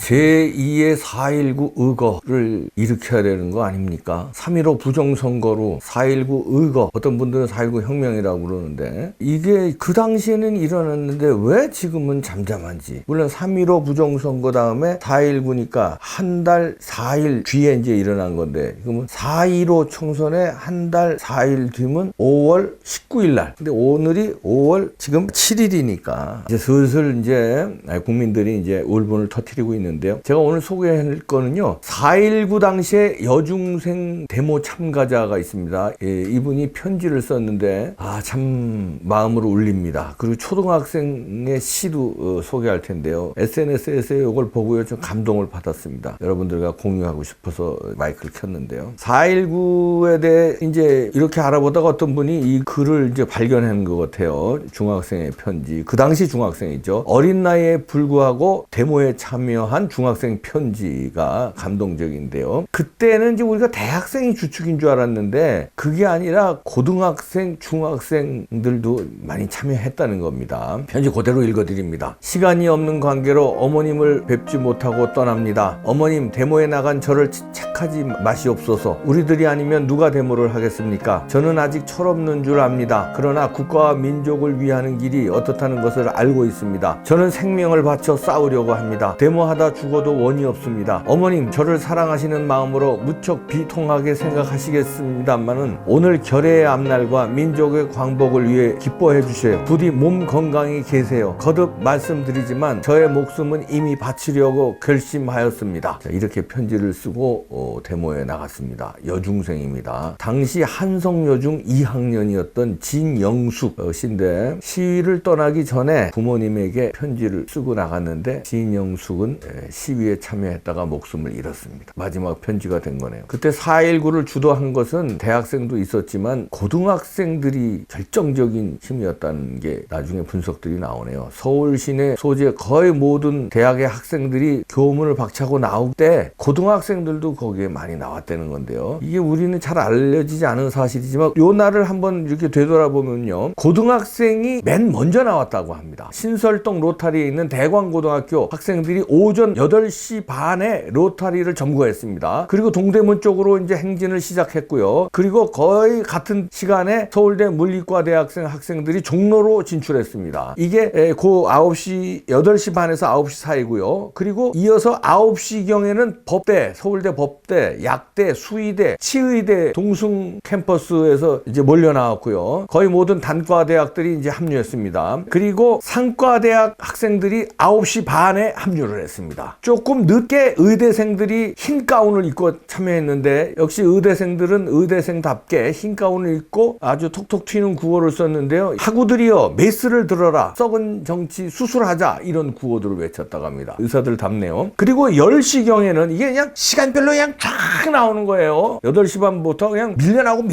제2의 4.19 의거를 일으켜야 되는 거 아닙니까? 3.15 부정선거로 4.19 의거, 어떤 분들은 4.19 혁명이라고 그러는데 이게 그 당시에는 일어났는데 왜 지금은 잠잠한지. 물론 3.15 부정선거 다음에 4.19니까 한 달 4일 뒤에 이제 일어난 건데, 그러면 4.15 총선에 한 달 4일 뒤면 5월 19일 날. 근데 오늘이 5월 지금 7일이니까 이제 슬슬 이제 국민들이 이제 울분을 터뜨리고 있는데요. 제가 오늘 소개할 거는요, 4.19 당시에 여중생 데모 참가자가 있습니다. 예, 이분이 편지를 썼는데 참 마음으로 울립니다. 그리고 초등학생의 시도 소개할 텐데요. SNS에서 이걸 보고요, 좀 감동을 받았습니다. 여러분들과 공유하고 싶어서 마이크를 켰는데요. 4.19에 대해 이제 이렇게 알아보다가 어떤 분이 이 글을 이제 발견한 것 같아요. 중학생의 편지. 그 당시 중학생이죠. 어린 나이에 불구하고 데모에 참여한 중학생 편지가 감동적인데요. 그때는 이제 우리가 대학생이 주축인 줄 알았는데 그게 아니라 고등학생, 중학생들도 많이 참여했다는 겁니다. 편지 그대로 읽어드립니다. 시간이 없는 관계로 어머님을 뵙지 못하고 떠납니다. 어머님, 데모에 나간 저를 책하지 마시옵소서. 우리들이 아니면 누가 데모를 하겠습니까? 저는 아직 철없는 줄 압니다. 그러나 국가와 민족을 위하는 길이 어떻다는 것을 알고 있습니다. 저는 생명을 바쳐 싸우려고 합니다. 데모하다 죽어도 원이 없습니다. 어머님, 저를 사랑하시는 마음으로 무척 비통하게 생각하시겠습니다만은 오늘 결의의 앞날과 민족의 광복을 위해 기뻐해 주세요. 부디 몸 건강히 계세요. 거듭 말씀드리지만 저의 목숨은 이미 바치려고 결심하였습니다. 자, 이렇게 편지를 쓰고 데모에 나갔습니다. 여중생입니다. 당시 한성여중 2학년이었던 진영숙 씨인데 시위를 떠나기 전에 부모님에게 편지를 쓰고 나갔는데 진영숙은 시위에 참여했다가 목숨을 잃었습니다. 마지막 편지가 된 거네요. 그때 4.19를 주도한 것은 대학생도 있었지만 고등학생들이 결정적인 힘이었다는 게 나중에 분석들이 나오네요. 서울 시내 소재 거의 모든 대학의 학생들이 교문을 박차고 나올 때 고등학생들도 거기에 많이 나왔다는 건데요. 이게 우리는 잘 알려지지 않은 사실이지만 요 날을 한번 이렇게 되돌아보면요, 고등학생이 맨 먼저 나왔다고 합니다. 신설동 로타리에 있는 대광고등학교 학생들이 오전 8시 반에 로타리를 점거했습니다. 그리고 동대문 쪽으로 이제 행진을 시작했고요. 그리고 거의 같은 시간에 서울대 물리과 대학생 학생들이 종로로 진출했습니다. 이게 그 8시 반에서 9시 사이고요. 그리고 이어서 9시경에는 법대, 서울대 법대, 약대, 수의대, 치의대 동숭 캠퍼스에서 이제 몰려 나왔고요. 거의 모든 단과 대학들이 이제 합류했습니다. 그리고 상과대학 학생들이 9시 반에 합류를 했습니다. 조금 늦게 의대생들이 흰 가운을 입고 참여했는데 역시 의대생들은 의대생답게 흰 가운을 입고 아주 톡톡 튀는 구호를 썼는데요. 학우들이여 메스를 들어라, 썩은 정치 수술하자, 이런 구호들을 외쳤다고 합니다. 의사들 답네요. 그리고 10시경에는 이게 그냥 시간별로 그냥 쫙 나오는 거예요. 8시 반부터 그냥 밀려나고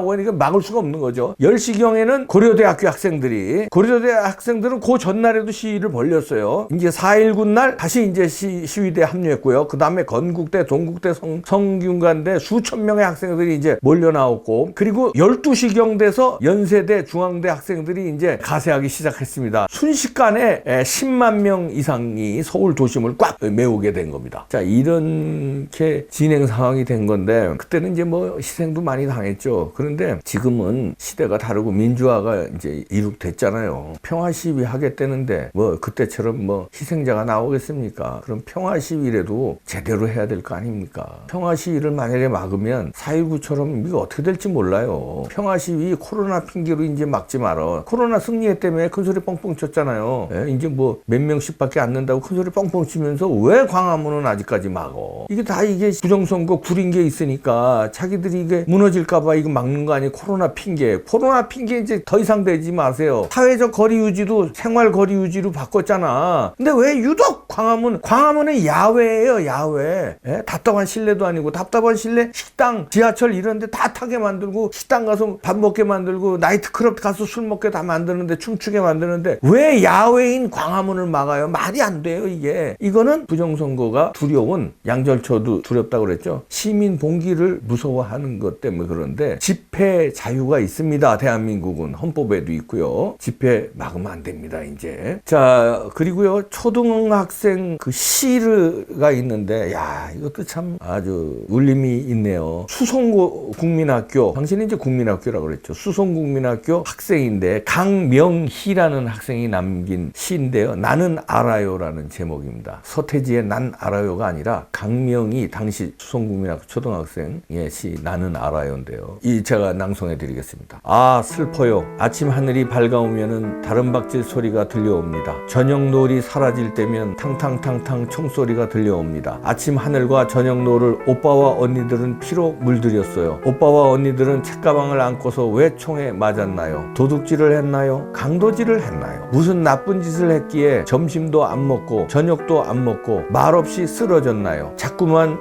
그러니까 막을 수가 없는 거죠. 10시경에는 고려대학교 학생들은 그 전날에도 시위를 벌였어요. 이제 4.19 날 다시 이제 시위대에 합류했고요. 그 다음에 건국대, 동국대, 성균관대 수천 명의 학생들이 이제 몰려 나왔고, 그리고 12시경 돼서 연세대, 중앙대 학생들이 이제 가세하기 시작했습니다. 순식간에 10만 명 이상이 서울 도심을 꽉 메우게 된 겁니다. 자, 이렇게 진행 상황이 된 건데 그때는 이제 뭐 희생도 많이 당했죠. 그런데 지금은 시대가 다르고 민주화가 이제 이룩됐잖아요. 평화 시위 하겠다는데 뭐 그때처럼 뭐 희생자가 나오겠습니까? 그럼 평화 시위라도 제대로 해야 될 거 아닙니까? 평화 시위를 만약에 막으면 4.19처럼 이게 어떻게 될지 몰라요. 평화 시위 코로나 핑계로 이제 막지 말어. 코로나 승리했다며 큰소리 뻥뻥 쳤잖아요. 이제 뭐 몇 명씩밖에 안 는다고 큰소리 뻥뻥 치면서 왜 광화문은 아직까지 막어? 이게 다 이게 부정선거 구린 게 있으니까 자기들이 이게 무너질까봐 이거 막는 거 아니에요? 코로나 핑계 이제 더 이상 되지 마세요. 사회적 거리 유지도 생활 거리 유지로 바꿨잖아. 근데 왜 유독 광화문은 야외예요, 야외. 답답한 실내도 아니고, 답답한 실내 식당, 지하철 이런 데 다 타게 만들고, 식당 가서 밥 먹게 만들고, 나이트클럽 가서 술 먹게 다 만드는데, 춤추게 만드는데 왜 야외인 광화문을 막아요? 말이 안 돼요, 이게. 이거는 부정선거가 두려운, 양절초도 두렵다고 그랬죠. 시민 봉기를 무서워하는 것 때문에 그런데 집회 자유가 있습니다. 대한민국은 헌법에도 있고요. 집회 막으면 안 됩니다, 이제. 자, 그리고요, 초등학생 초등학생 그 시가 있는데, 야, 이것도 참 아주 울림이 있네요. 수성국민학교, 당신이 이제 국민학교라고 그랬죠. 수성국민학교 학생인데 강명희라는 학생이 남긴 시인데요. 나는 알아요라는 제목입니다. 서태지의 난 알아요가 아니라 강명희 당시 수성국민학교 초등학생의 시 나는 알아요인데요. 이 제가 낭송해 드리겠습니다. 아, 슬퍼요. 아침 하늘이 밝아오면은 다른박질 소리가 들려옵니다. 저녁 노을이 사라질 때면 탕탕탕탕 총소리가 들려옵니다. 아침 하늘과 저녁 노을을 오빠와 언니들은 피로 물들였어요. 오빠와 언니들은 책가방을 안고서 왜 총에 맞았나요? 도둑질을 했나요? 강도질을 했나요? 무슨 나쁜 짓을 했기에 점심도 안 먹고 저녁도 안 먹고 말없이 쓰러졌나요? 자꾸만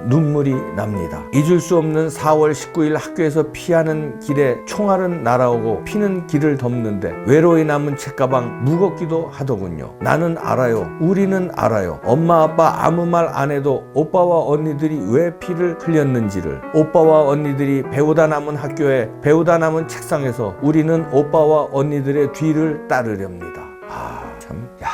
눈물이 납니다. 잊을 수 없는 4월 19일 학교에서 피하는 길에 총알은 날아오고 피는 길을 덮는데 외로이 남은 책가방 무겁기도 하더군요. 나는 알아요. 우리는 알아요. 엄마 아빠 아무 말 안 해도 오빠와 언니들이 왜 피를 흘렸는지를. 오빠와 언니들이 배우다 남은 학교에 배우다 남은 책상에서 우리는 오빠와 언니들의 뒤를 따르렵니다. 아, 참, 야.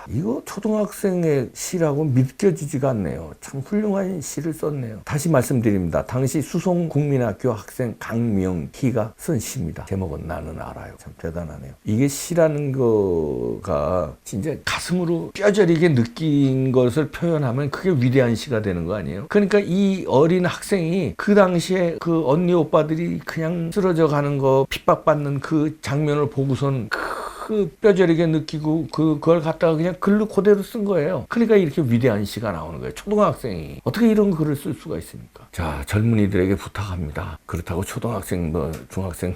이거 초등학생의 시라고 믿겨지지가 않네요. 참 훌륭한 시를 썼네요. 다시 말씀드립니다. 당시 수성국민학교 학생 강명희가 쓴 시입니다. 제목은 나는 알아요. 참 대단하네요. 이게 시라는 거가 진짜 가슴으로 뼈저리게 느낀 것을 표현하면 그게 위대한 시가 되는 거 아니에요? 그러니까 이 어린 학생이 그 당시에 그 언니 오빠들이 그냥 쓰러져 가는 거 핍박받는 그 장면을 보고선 그 뼈저리게 느끼고 그걸 갖다가 그냥 글로 그대로 쓴 거예요. 그러니까 이렇게 위대한 시가 나오는 거예요. 초등학생이 어떻게 이런 글을 쓸 수가 있습니까? 자, 젊은이들에게 부탁합니다. 그렇다고 초등학생 중학생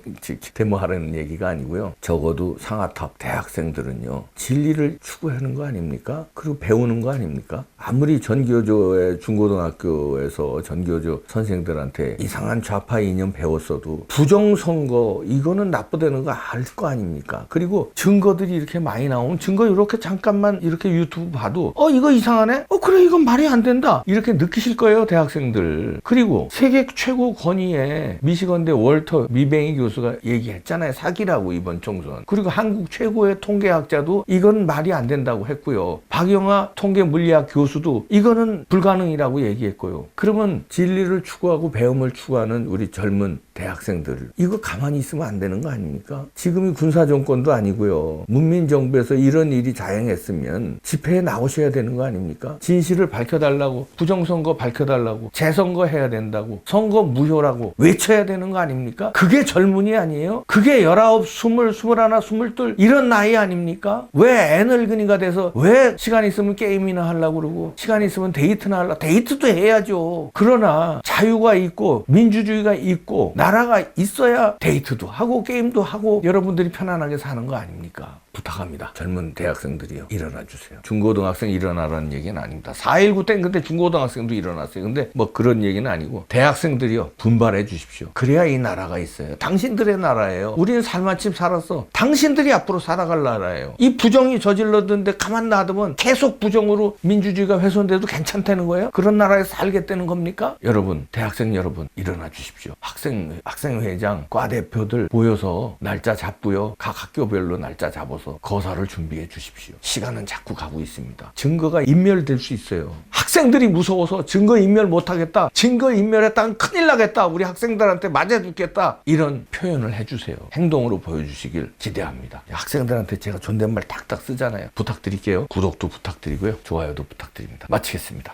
데모하라는 얘기가 아니고요. 적어도 상아탑 대학생들은요, 진리를 추구하는 거 아닙니까? 그리고 배우는 거 아닙니까? 아무리 전교조의 중고등학교에서 전교조 선생들한테 이상한 좌파 이념 배웠어도 부정선거 이거는 나쁘다는 거 알 거 아닙니까? 그리고 증거들이 이렇게 많이 나오면 증거 이렇게 잠깐만 이렇게 유튜브 봐도 이거 이상하네? 그래 이건 말이 안 된다 이렇게 느끼실 거예요, 대학생들. 그리고 세계 최고 권위의 미시건대 월터 미뱅이 교수가 얘기했잖아요. 사기라고 이번 총선. 그리고 한국 최고의 통계학자도 이건 말이 안 된다고 했고요. 박영하 통계물리학 교수도 이거는 불가능이라고 얘기했고요. 그러면 진리를 추구하고 배움을 추구하는 우리 젊은 대학생들 이거 가만히 있으면 안 되는 거 아닙니까? 지금이 군사정권도 아니고요. 문민정부에서 이런 일이 자행했으면 집회에 나오셔야 되는 거 아닙니까? 진실을 밝혀달라고, 부정선거 밝혀달라고, 재선거 해야 된다고, 선거 무효라고 외쳐야 되는 거 아닙니까? 그게 젊은이 아니에요? 그게 19, 20, 21, 22 이런 나이 아닙니까? 왜 애늙은이가 돼서 왜 시간 있으면 게임이나 하려고 그러고 시간 있으면 데이트나 하려고. 데이트도 해야죠. 그러나 자유가 있고 민주주의가 있고 나라가 있어야 데이트도 하고 게임도 하고 여러분들이 편안하게 사는 거 아닙니까? 부탁합니다. 젊은 대학생들이요. 일어나 주세요. 중고등학생 일어나라는 얘기는 아닙니다. 4.19 땐 근데 중고등학생도 일어났어요. 근데 뭐 그런 얘기는 아니고 대학생들이요. 분발해 주십시오. 그래야 이 나라가 있어요. 당신들의 나라예요. 우리는 살만큼 살았어. 당신들이 앞으로 살아갈 나라예요. 이 부정이 저질렀는데 가만 놔두면 계속 부정으로 민주주의가 훼손돼도 괜찮다는 거예요? 그런 나라에 살겠다는 겁니까? 여러분, 대학생 여러분 일어나 주십시오. 학생회장, 과대표들 모여서 날짜 잡고요. 각 학교별로 날짜 잡아서 거사를 준비해 주십시오. 시간은 자꾸 가고 있습니다. 증거가 인멸될 수 있어요. 학생들이 무서워서 증거 인멸 못하겠다. 증거 인멸했다면 큰일 나겠다. 우리 학생들한테 맞아 죽겠다. 이런 표현을 해주세요. 행동으로 보여주시길 기대합니다. 학생들한테 제가 존댓말 탁탁 쓰잖아요. 부탁드릴게요. 구독도 부탁드리고요. 좋아요도 부탁드립니다. 마치겠습니다.